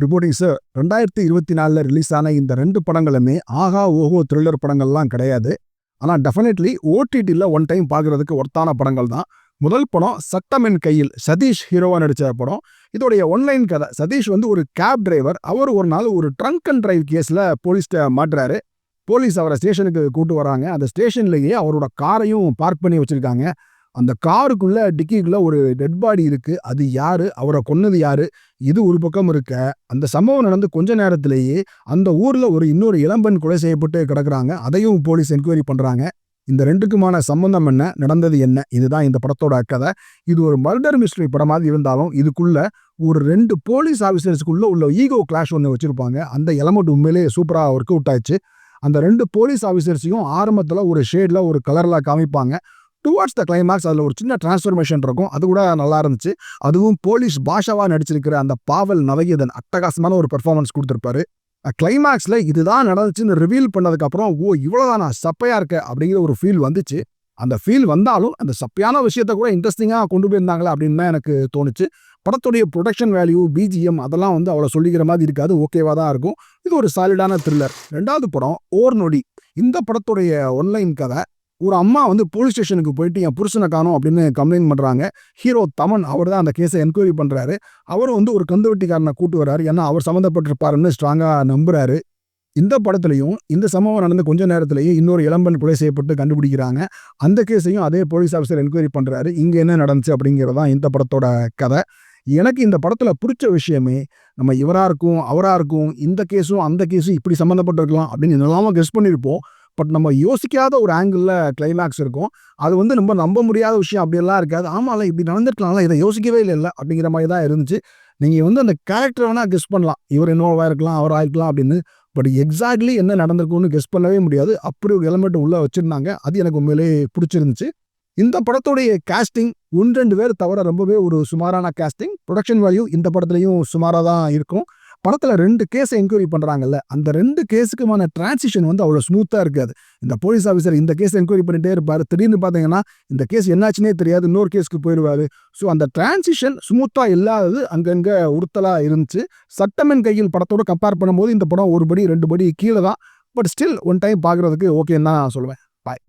Reporting sir 2024 release ஆன இந்த 2 படங்களுமே ஆஹா ஓஹோ த்ரில்லர் படங்கள்லாம் கிடையாது. ஆனால் டெஃபினெட்லி ஓடிடியில் ஒன் டைம் பார்க்குறதுக்கு ஒர்த்தான படங்கள் தான். முதல் படம் சட்டம் என் கையில், சதீஷ் ஹீரோவாக நடித்த படம். இதோடைய ஒன்லைன் கதை, சதீஷ் வந்து ஒரு கேப் டிரைவர். அவர் ஒரு நாள் ஒரு ட்ரங்க் அண்ட் டிரைவ் கேஸில் போலீஸ்கிட்ட மாட்டுறாரு. போலீஸ் அவரை ஸ்டேஷனுக்கு கூட்டு வராங்க. அந்த ஸ்டேஷன்லேயே அவரோட காரையும் பார்க் பண்ணி வச்சுருக்காங்க. அந்த காருக்குள்ள டிக்கிக்குள்ள ஒரு டெட் பாடி இருக்கு. அது யாரு, அவரை கொன்னது யாரு, இது ஒரு பக்கம் இருக்க, அந்த சம்பவம் நடந்து கொஞ்ச நேரத்திலேயே அந்த ஊர்ல இன்னொரு இளம்பெண் கொலை செய்யப்பட்டு கிடக்குறாங்க. அதையும் போலீஸ் என்கொயரி பண்றாங்க. இந்த ரெண்டுக்குமான சம்பந்தம் என்ன, நடந்தது என்ன, இதுதான் இந்த படத்தோட கதை. இது ஒரு மர்டர் மிஸ்ட்ரி படம் மாதிரி இருந்தாலும் இதுக்குள்ள ஒரு 2 போலீஸ் ஆஃபீஸர்ஸ்க்குள்ள உள்ள ஈகோ கிளாஷ் ஒன்று வச்சிருப்பாங்க. அந்த எலமெண்ட் உண்மையிலேயே சூப்பராக ஒர்க் அவுட் ஆயிடுச்சு. அந்த 2 போலீஸ் ஆஃபீஸர்ஸையும் ஆரம்பத்தில் ஒரு ஷேட்ல ஒரு கலர்ல காமிப்பாங்க. டுவார்ட்ஸ் த கிளைமாக்ஸ் அதில் ஒரு சின்ன டிரான்ஸ்ஃபர்மேஷன் இருக்கும். அது கூட நல்லா இருந்துச்சு. அதுவும் போலீஸ் பாஷாவாக நடிச்சிருக்கிற அந்த பாவல் நவகீதன் அட்டகாசமான ஒரு பெர்ஃபார்மன்ஸ் கொடுத்துருப்பாரு. கிளைமாக்ஸில் இதுதான் நடந்துச்சுன்னு ரிவீல் பண்ணதுக்கப்புறம் இவ்வளோதானா சப்பையாக இருக்க அப்படிங்கிற ஒரு ஃபீல் வந்துச்சு. அந்த ஃபீல் வந்தாலும் அந்த சப்பையான விஷயத்த கூட இன்ட்ரெஸ்டிங்காக கொண்டு போயிருந்தாங்களா அப்படின்னு தான் எனக்கு தோணுச்சு. படத்துடைய ப்ரொடக்ஷன் வேல்யூ, பிஜிஎம் அதெல்லாம் அவ்வளோ சொல்லிக்கிற மாதிரி இருக்காது. ஓகேவாக தான் இருக்கும். இது ஒரு சாலிடான த்ரில்லர். 2வது படம் ஓர் நொடி. இந்த படத்துடைய ஒன்லைன் கதை, ஒரு அம்மா போலீஸ் ஸ்டேஷனுக்கு போயிட்டு என் புருஷனை காணோம் அப்படின்னு கம்ப்ளைண்ட் பண்ணுறாங்க. ஹீரோ தமன் அவர் தான் அந்த கேஸை என்கொயரி பண்ணுறாரு. அவரும் ஒரு கந்துவட்டிக்காரனை கூட்டு வர்றாரு. ஏன்னா அவர் சம்மந்தப்பட்டிருப்பாருன்னு ஸ்ட்ராங்காக நம்புறாரு. இந்த படத்துலையும் இந்த சம்பவம் நடந்த கொஞ்ச நேரத்திலேயே இன்னொரு இளம்பெண் கொலை செய்யப்பட்டு கண்டுபிடிக்கிறாங்க. அந்த கேஸையும் அதே போலீஸ் ஆஃபீஸர் என்கொயரி பண்ணுறாரு. இங்கே என்ன நடந்துச்சு அப்படிங்கிறதான் இந்த படத்தோட கதை. எனக்கு இந்த படத்தில் பிடிச்ச விஷயமே, நம்ம இவராக இருக்கும் அவராக இருக்கும், இந்த கேஸும் அந்த கேஸும் இப்படி சம்மந்தப்பட்டிருக்கலாம் அப்படின்னு என்னெல்லாமோ கெஸ் பண்ணியிருப்போம். பட் நம்ம யோசிக்காத ஒரு ஆங்கிளில் கிளைமேக்ஸ் இருக்கும். அது நம்ம நம்ப முடியாத விஷயம் அப்படியெல்லாம் இருக்காது. ஆமாம்ல இப்படி நடந்துருக்கலாம்ல, இதை யோசிக்கவே இல்லை அப்படிங்கிற மாதிரி தான் இருந்துச்சு. நீங்கள் அந்த கேரக்டர் வேணால் கெஸ் பண்ணலாம், இவர் இன்னோவாக இருக்கலாம், அவர் ஆயிருக்கலாம் அப்படின்னு. பட் எக்ஸாக்ட்லி என்ன நடந்திருக்கும்னு கெஸ் பண்ணவே முடியாது. அப்படி ஒரு எலமெண்ட் உள்ளே வச்சுருந்தாங்க. அது எனக்கு உண்மையிலேயே பிடிச்சிருந்துச்சு. இந்த படத்துடைய காஸ்டிங் 1-2 பேர் தவிர ரொம்பவே ஒரு சுமாரான காஸ்டிங். ப்ரொடக்ஷன் வேல்யூ இந்த படத்துலையும் சுமாராக தான் இருக்கும். படத்தில் 2 கேஸை என்கொயரி பண்ணுறாங்கல்ல, அந்த 2 கேஸுக்குமான டிரான்சிஷன் அவ்வளோ ஸ்மூத்தாக இருக்காது. இந்த போலீஸ் ஆஃபீஸர் இந்த கேஸ் என்கொயரி பண்ணிகிட்டே இருப்பார். திடீர்னு பார்த்தீங்கன்னா இந்த கேஸ் என்னாச்சுன்னே தெரியாது, இன்னொரு கேஸுக்கு போயிடுவார். ஸோ அந்த டிரான்சிஷன் ஸ்மூத்தாக இல்லாதது அங்கங்கே உறுத்தலாக இருந்துச்சு. சட்டமென் கையில் படத்தோடு கம்பேர் பண்ணும்போது இந்த படம் 1 படி 2 படி கீழே தான். பட் ஸ்டில் ஒன் டைம் பார்க்குறதுக்கு ஓகேன்னு தான் சொல்லுவேன்.